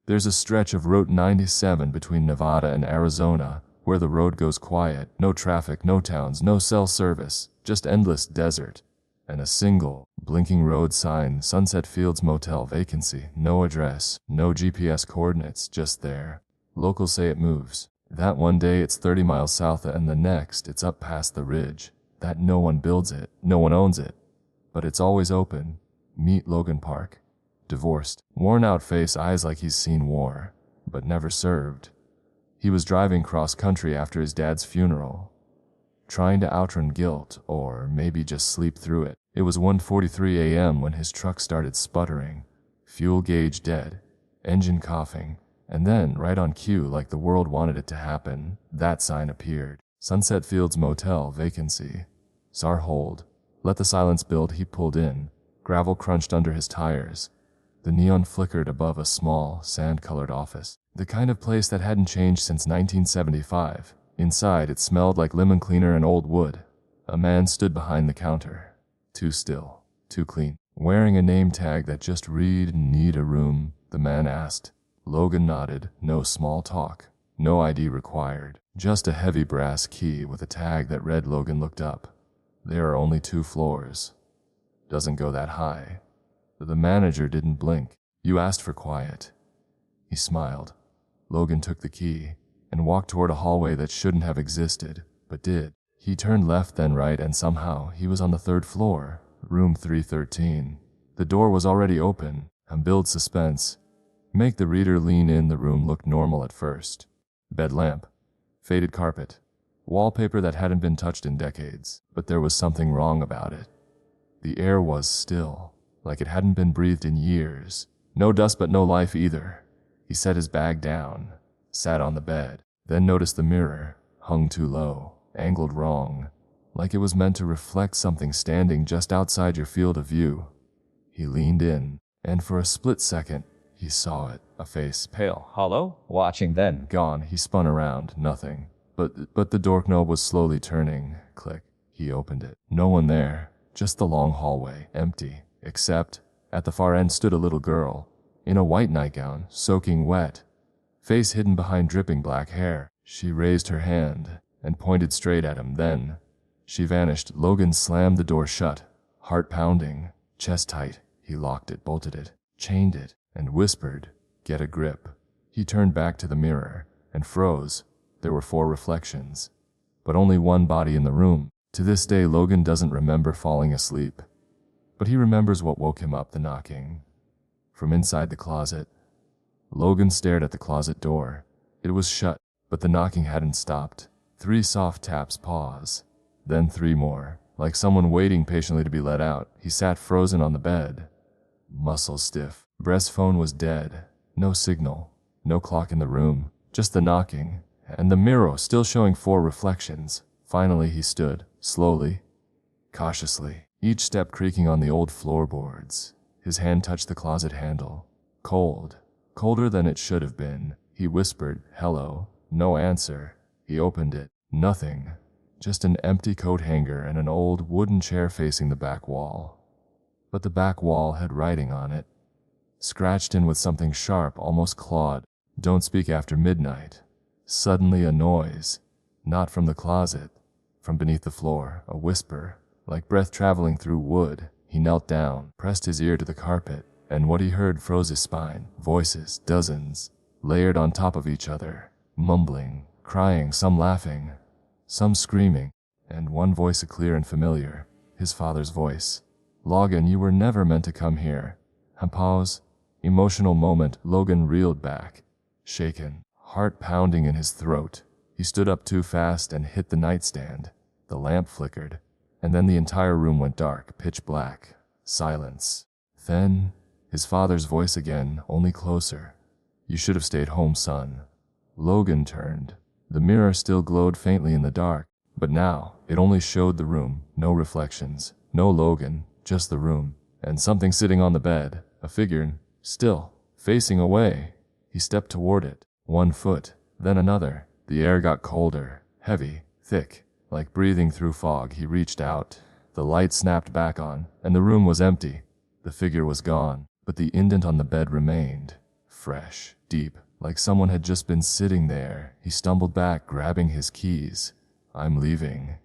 There's a stretch of Route 97 between Nevada and Arizona where the road goes quiet, no traffic, no towns, no cell service, just endless desert. And a single, blinking road sign, Sunset Fields Motel vacancy, no address, no GPS coordinates, just there. Locals say it moves. That one day it's 30 miles south and the next it's up past the ridge. That no one builds it, no one owns it. But it's always open. Meet Logan Park. Divorced, worn out face, eyes like he's seen war, but never served. He was driving cross country after his dad's funeral, trying to outrun guilt, or maybe just sleep through it. It was 1:43 a.m. when his truck started sputtering, fuel gauge dead, engine coughing, and then, right on cue, like the world wanted it to happen, that sign appeared. Sunset Fields Motel vacancy. SAR hold. Let the silence build. He pulled in. Gravel crunched under his tires. The neon flickered above a small, sand-colored office. The kind of place that hadn't changed since 1975. Inside, it smelled like lemon cleaner and old wood. A man stood behind the counter. Too still, too clean. Wearing a name tag that just read, "Need a room," the man asked. Logan nodded. No small talk. No ID required. Just a heavy brass key with a tag that read. Logan looked up. There are only 2 floors. Doesn't go that high. The manager didn't blink. You asked for quiet. He smiled. Logan took the key and walked toward a hallway that shouldn't have existed, but did. He turned left then right and somehow he was on the 3rd floor, room 313. The door was already open, and build suspense. Make the reader lean in. The room looked normal at first. Bed lamp, faded carpet, wallpaper that hadn't been touched in decades, but there was something wrong about it. The air was still, like it hadn't been breathed in years. No dust but no life either. He set his bag down, sat on the bed, then noticed the mirror, hung too low, angled wrong, like it was meant to reflect something standing just outside your field of view. He leaned in, and for a split second, he saw it, a face, pale, hollow, watching, then gone. He spun around, nothing. But the doorknob was slowly turning. Click. He opened it. No one there, just the long hallway, empty. Except, at the far end stood a little girl, in a white nightgown, soaking wet, face hidden behind dripping black hair. She raised her hand and pointed straight at him. Then she vanished. Logan slammed the door shut, heart pounding, chest tight. He locked it, bolted it, chained it, and whispered, "Get a grip." He turned back to the mirror and froze. There were 4 reflections, but only one body in the room. To this day, Logan doesn't remember falling asleep, but he remembers what woke him up, the knocking. From inside the closet, Logan stared at the closet door. It was shut, but the knocking hadn't stopped. 3 soft taps, pause, then 3 more, like someone waiting patiently to be let out. He sat frozen on the bed, muscles stiff. Breast phone was dead. No signal, no clock in the room, just the knocking, and the mirror still showing 4 reflections. Finally he stood, slowly, cautiously, each step creaking on the old floorboards. His hand touched the closet handle. Cold, colder than it should have been. He whispered, "Hello." No answer. He opened it. Nothing. Just an empty coat hanger and an old wooden chair facing the back wall. But the back wall had writing on it, scratched in with something sharp, almost clawed. "Don't speak after midnight." Suddenly a noise, not from the closet, from beneath the floor, a whisper, like breath traveling through wood. He knelt down, pressed his ear to the carpet, and what he heard froze his spine. Voices, dozens, layered on top of each other, mumbling, crying, some laughing, some screaming, and one voice, a clear and familiar, his father's voice. "Logan, you were never meant to come here." A pause, emotional moment. Logan reeled back, shaken, heart pounding in his throat. He stood up too fast and hit the nightstand. The lamp flickered, and then the entire room went dark, pitch black, silence. Then, his father's voice again, only closer. "You should have stayed home, son." Logan turned. The mirror still glowed faintly in the dark, but now it only showed the room, no reflections, no Logan, just the room, and something sitting on the bed, a figure, still, facing away. He stepped toward it, 1 foot, then another. The air got colder, heavy, thick, like breathing through fog. He reached out. The light snapped back on, and the room was empty. The figure was gone, but the indent on the bed remained, fresh, deep, like someone had just been sitting there. He stumbled back, grabbing his keys. "I'm leaving."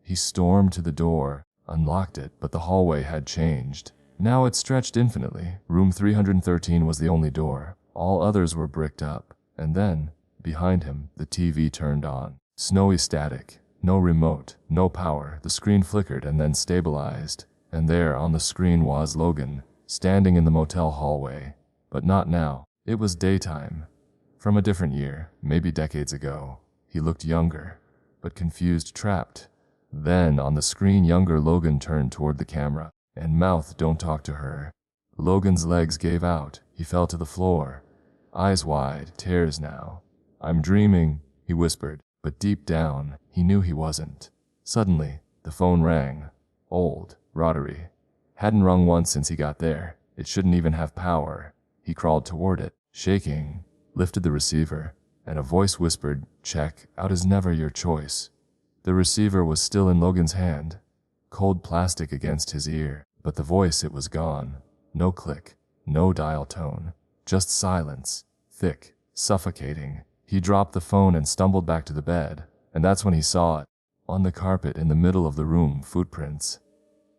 He stormed to the door, unlocked it, but the hallway had changed. Now it stretched infinitely. Room 313 was the only door. All others were bricked up. And then, behind him, the TV turned on. Snowy static. No remote, no power. The screen flickered and then stabilized. And there on the screen was Logan, standing in the motel hallway. But not now. It was daytime. From a different year, maybe decades ago. He looked younger, but confused, trapped. Then, on the screen, younger Logan turned toward the camera and mouthed, "Don't talk to her." Logan's legs gave out. He fell to the floor, eyes wide, tears now. "I'm dreaming," he whispered, but deep down, he knew he wasn't. Suddenly, the phone rang. Old, rotary. Hadn't rung once since he got there. It shouldn't even have power. He crawled toward it, shaking, lifted the receiver, and a voice whispered, "Check out is never your choice." The receiver was still in Logan's hand, cold plastic against his ear, but the voice, it was gone. No click, no dial tone, just silence, thick, suffocating. He dropped the phone and stumbled back to the bed, and that's when he saw it. On the carpet in the middle of the room, footprints,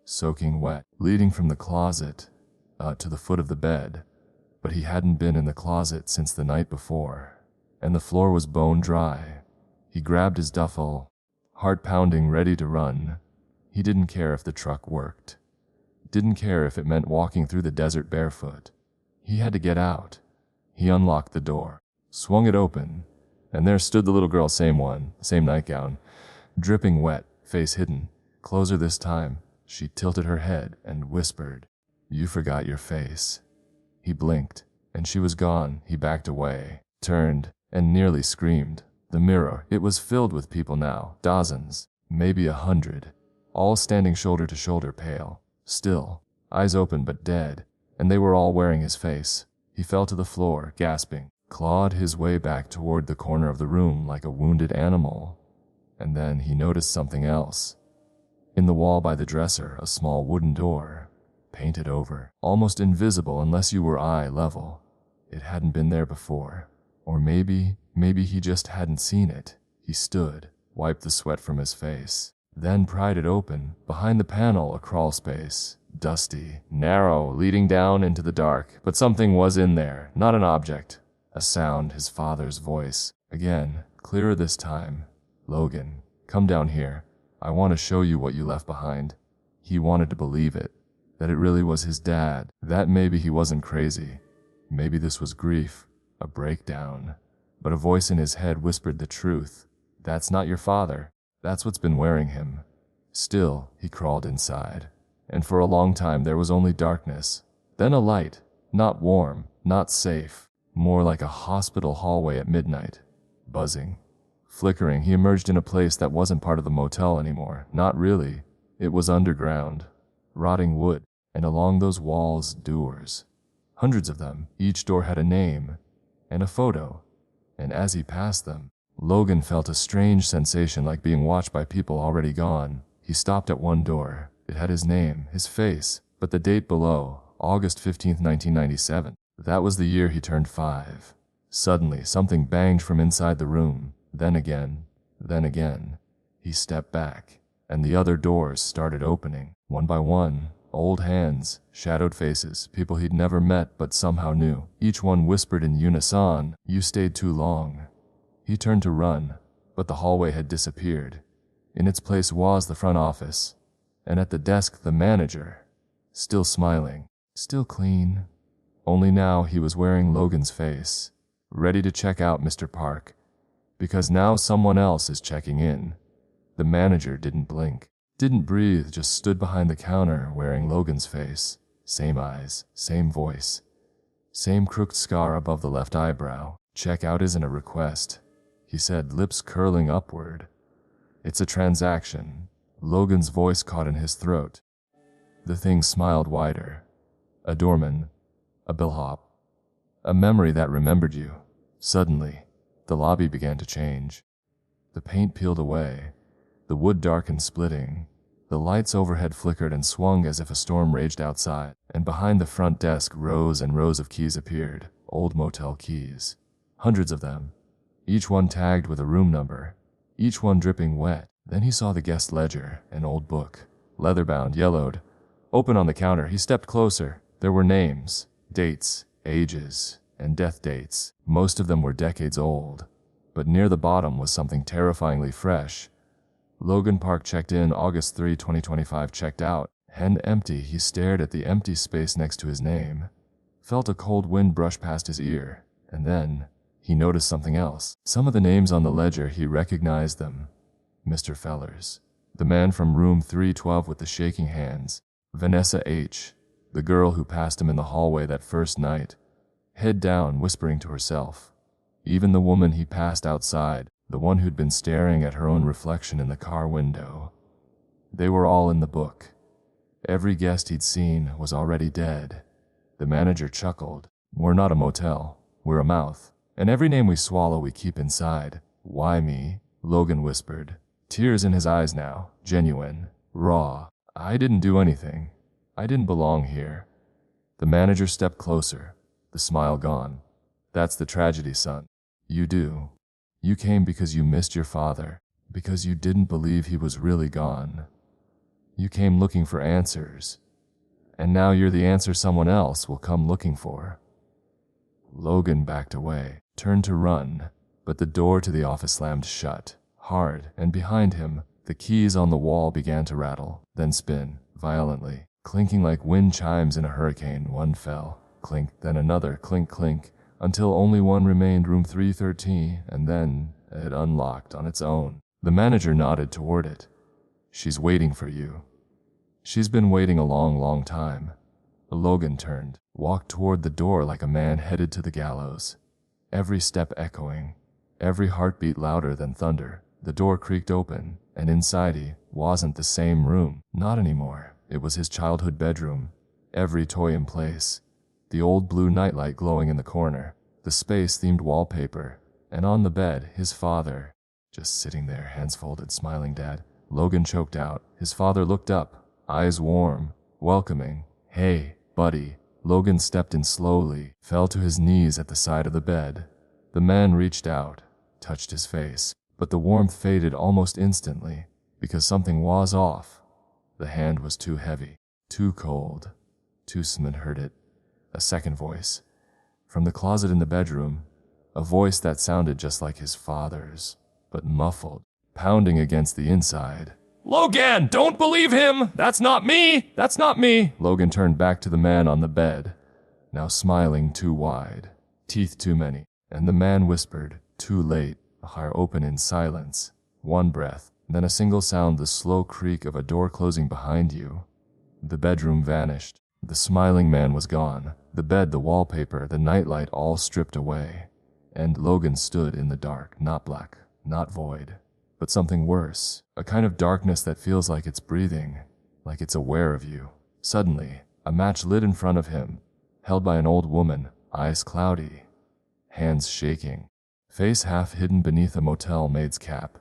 soaking wet, leading from the closet to the foot of the bed. But he hadn't been in the closet since the night before, and the floor was bone dry. He grabbed his duffel, heart pounding, ready to run. He didn't care if the truck worked. Didn't care if it meant walking through the desert barefoot. He had to get out. He unlocked the door, swung it open, and there stood the little girl, same one, same nightgown, dripping wet, face hidden. Closer this time. She tilted her head and whispered, "You forgot your face." He blinked, and she was gone. He backed away, turned, and nearly screamed. The mirror, it was filled with people now, dozens, maybe 100, all standing shoulder to shoulder, pale, still, eyes open but dead, and they were all wearing his face. He fell to the floor, gasping, clawed his way back toward the corner of the room like a wounded animal. And then he noticed something else. In the wall by the dresser, a small wooden door, painted over, almost invisible unless you were eye level. It hadn't been there before. Or maybe he just hadn't seen it. He stood, wiped the sweat from his face, then pried it open. Behind the panel, a crawl space, dusty, narrow, leading down into the dark. But something was in there, not an object. A sound, his father's voice. Again, clearer this time. "Logan, come down here. I want to show you what you left behind." He wanted to believe it, that it really was his dad, that maybe he wasn't crazy. Maybe this was grief, a breakdown. But a voice in his head whispered the truth. "That's not your father. That's what's been wearing him." Still, he crawled inside. And for a long time there was only darkness. Then a light, not warm, not safe, more like a hospital hallway at midnight. Buzzing, flickering, he emerged in a place that wasn't part of the motel anymore. Not really. It was underground. Rotting wood, and along those walls, doors. Hundreds of them. Each door had a name and a photo. And as he passed them, Logan felt a strange sensation like being watched by people already gone. He stopped at one door. It had his name, his face, but the date below, August 15th, 1997. That was the year he turned 5. Suddenly, something banged from inside the room. Then again, then again. He stepped back, and the other doors started opening, one by one. Old hands, shadowed faces, people he'd never met but somehow knew. Each one whispered in unison, "You stayed too long." He turned to run, but the hallway had disappeared. In its place was the front office, and at the desk the manager, still smiling, still clean. Only now he was wearing Logan's face. "Ready to check out, Mr. Park, because now someone else is checking in." The manager didn't blink. Didn't breathe, just stood behind the counter wearing Logan's face. Same eyes, same voice, same crooked scar above the left eyebrow. "Check out isn't a request," he said, lips curling upward. "It's a transaction." Logan's voice caught in his throat. The thing smiled wider. "A doorman, a bellhop, a memory that remembered you." Suddenly, the lobby began to change. The paint peeled away. The wood darkened, splitting. The lights overhead flickered and swung as if a storm raged outside, and behind the front desk rows and rows of keys appeared. old motel keys. Hundreds of them, each one tagged with a room number, each one dripping wet. Then he saw the guest ledger, an old book, leather-bound, yellowed. Open on the counter, he stepped closer. There were names, dates, ages, and death dates. Most of them were decades old, but near the bottom was something terrifyingly fresh. Logan Park checked in August 3, 2025, checked out. Hand empty, he stared at the empty space next to his name, felt a cold wind brush past his ear, and then he noticed something else. Some of the names on the ledger, he recognized them. Mr. Fellers, the man from room 312 with the shaking hands, Vanessa H., the girl who passed him in the hallway that first night, head down, whispering to herself. Even the woman he passed outside, the one who'd been staring at her own reflection in the car window. They were all in the book. Every guest he'd seen was already dead. The manager chuckled. We're not a motel, we're a mouth, and every name we swallow we keep inside. Why me? Logan whispered. Tears in his eyes now, genuine, raw. I didn't do anything. I didn't belong here. The manager stepped closer, the smile gone. That's the tragedy, son. You do. You came because you missed your father, because you didn't believe he was really gone. You came looking for answers, and now you're the answer someone else will come looking for. Logan backed away, turned to run, but the door to the office slammed shut, hard, and behind him, the keys on the wall began to rattle, then spin, violently, clinking like wind chimes in a hurricane. One fell, clink, then another, clink, clink, until only one remained, room 313, and then it unlocked on its own. The manager nodded toward it. She's waiting for you. She's been waiting a long, long time. Logan turned, walked toward the door like a man headed to the gallows. Every step echoing, every heartbeat louder than thunder. The door creaked open, and inside he wasn't the same room. Not anymore. It was his childhood bedroom. Every toy in place. The old blue nightlight glowing in the corner. The space-themed wallpaper. And on the bed, his father. Just sitting there, hands folded, smiling. Dad. Logan choked out. His father looked up, eyes warm, welcoming. Hey, buddy. Logan stepped in slowly, fell to his knees at the side of the bed. The man reached out, touched his face, but the warmth faded almost instantly, because something was off. The hand was too heavy, too cold. Tusman heard it. A second voice. From the closet in the bedroom, a voice that sounded just like his father's, but muffled, pounding against the inside. Logan, don't believe him! That's not me! That's not me! Logan turned back to the man on the bed, now smiling too wide, teeth too many, and the man whispered, too late, the heart open in silence. One breath, then a single sound, the slow creak of a door closing behind you. The bedroom vanished. The smiling man was gone. The bed, the wallpaper, the nightlight all stripped away. And Logan stood in the dark, not black, not void, but something worse, a kind of darkness that feels like it's breathing, like it's aware of you. Suddenly, a match lit in front of him, held by an old woman, eyes cloudy, hands shaking, face half hidden beneath a motel maid's cap.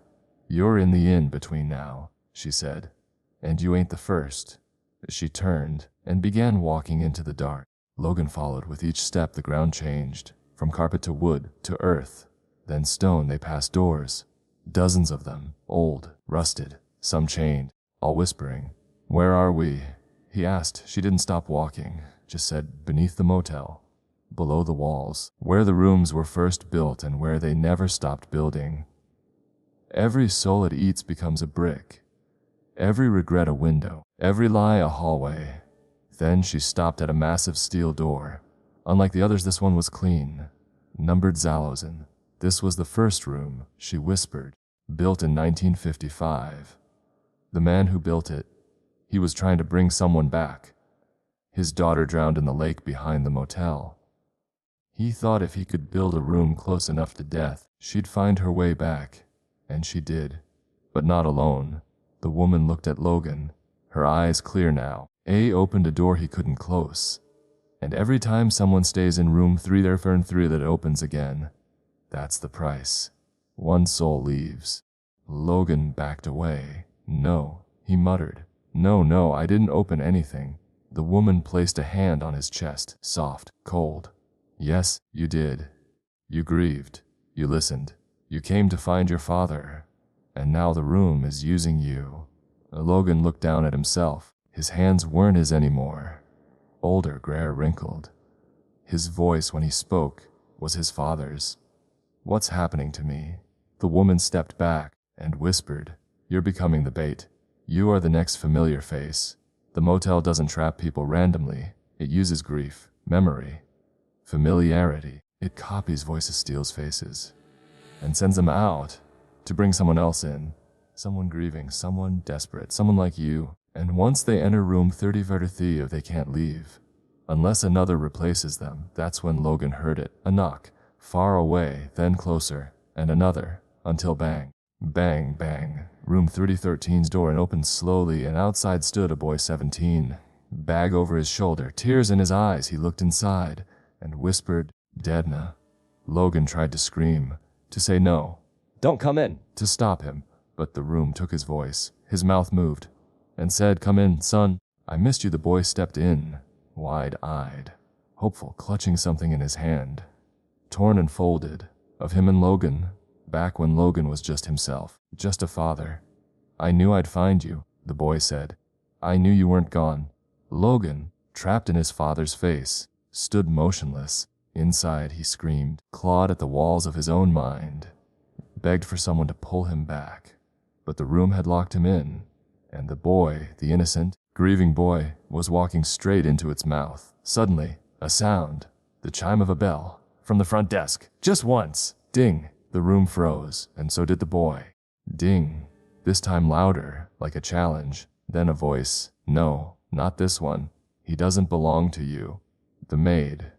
You're in the in-between now, she said, and you ain't the first. She turned and began walking into the dark. Logan followed. With each step the ground changed, from carpet to wood to earth, then stone. They passed doors, dozens of them, old, rusted, some chained, all whispering. Where are we? He asked. She didn't stop walking, just said, beneath the motel, below the walls, where the rooms were first built and where they never stopped building. Every soul it eats becomes a brick, every regret a window, every lie a hallway. Then she stopped at a massive steel door. Unlike the others, this one was clean, numbered Zalozin. This was the first room, she whispered, built in 1955. The man who built it, he was trying to bring someone back. His daughter drowned in the lake behind the motel. He thought if he could build a room close enough to death, she'd find her way back. And she did, but not alone. The woman looked at Logan, her eyes clear now. A opened a door he couldn't close. And every time someone stays in room 3, there fern 3 that opens again. That's the price. One soul leaves. Logan backed away. No, he muttered. No, I didn't open anything. The woman placed a hand on his chest, soft, cold. Yes, you did. You grieved. You listened. You came to find your father. And now the room is using you. Logan looked down at himself. His hands weren't his anymore. Older, grayer, wrinkled. His voice, when he spoke, was his father's. What's happening to me? The woman stepped back and whispered, You're becoming the bait. You are the next familiar face. The motel doesn't trap people randomly. It uses grief, memory, familiarity. It copies voices, steals faces, and sends them out to bring someone else in. Someone grieving, someone desperate, someone like you. And once they enter room 3033, they can't leave. Unless another replaces them. That's when Logan heard it. A knock. Far away, then closer, and another, until bang. Bang, bang. Room 3013's door opened slowly, and outside stood a boy 17. Bag over his shoulder, tears in his eyes. He looked inside and whispered, Dedna. Logan tried to scream, to say no. Don't come in. To stop him, but the room took his voice. His mouth moved and said, Come in, son. I missed you. The boy stepped in, wide-eyed, hopeful, clutching something in his hand. Torn and folded, of him and Logan, back when Logan was just himself, just a father. I knew I'd find you, the boy said. I knew you weren't gone. Logan, trapped in his father's face, stood motionless. Inside, he screamed, clawed at the walls of his own mind, begged for someone to pull him back. But the room had locked him in, and the boy, the innocent, grieving boy, was walking straight into its mouth. Suddenly, a sound, the chime of a bell, from the front desk. Just once. Ding. The room froze, and so did the boy. Ding. This time louder, like a challenge. Then a voice. No, not this one. He doesn't belong to you. The maid,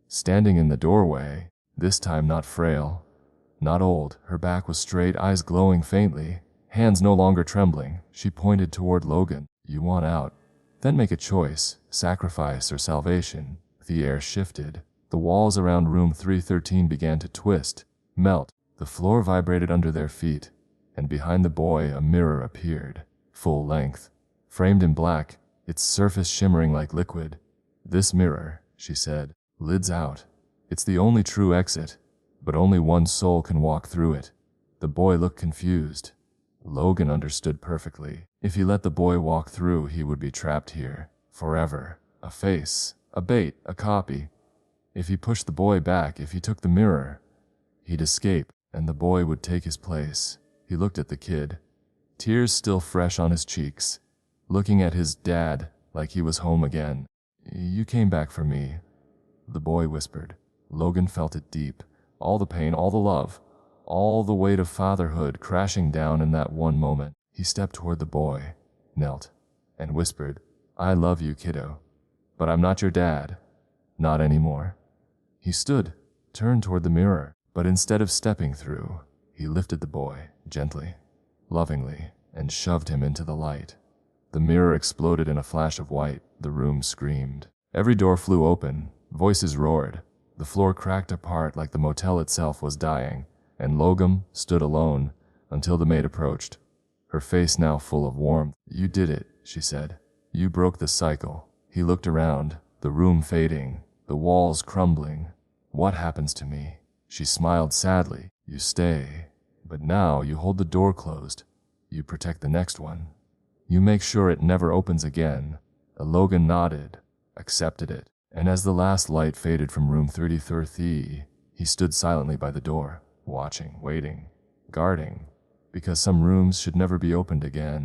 standing in the doorway, this time not frail, not old. Her back was straight, eyes glowing faintly, hands no longer trembling. She pointed toward Logan. You want out. Then make a choice, sacrifice or salvation. The air shifted. The walls around room 313 began to twist, melt. The floor vibrated under their feet, and behind the boy a mirror appeared, full length, framed in black, its surface shimmering like liquid. This mirror, she said, lids out. It's the only true exit, but only one soul can walk through it. The boy looked confused. Logan understood perfectly. If he let the boy walk through, he would be trapped here, forever. A face, a bait, a copy. If he pushed the boy back, if he took the mirror, he'd escape, and the boy would take his place. He looked at the kid, tears still fresh on his cheeks, looking at his dad like he was home again. You came back for me, the boy whispered. Logan felt it deep, all the pain, all the love, all the weight of fatherhood crashing down in that one moment. He stepped toward the boy, knelt, and whispered, I love you, kiddo, but I'm not your dad, not anymore. He stood, turned toward the mirror, but instead of stepping through, he lifted the boy, gently, lovingly, and shoved him into the light. The mirror exploded in a flash of white. The room screamed. Every door flew open. Voices roared. The floor cracked apart like the motel itself was dying, and Logan stood alone until the maid approached, her face now full of warmth. You did it, she said. You broke the cycle. He looked around, the room fading, the walls crumbling. What happens to me? She smiled sadly. You stay, but now you hold the door closed. You protect the next one. You make sure it never opens again. Logan nodded, accepted it, and as the last light faded from room 3033, he stood silently by the door, watching, waiting, guarding, because some rooms should never be opened again.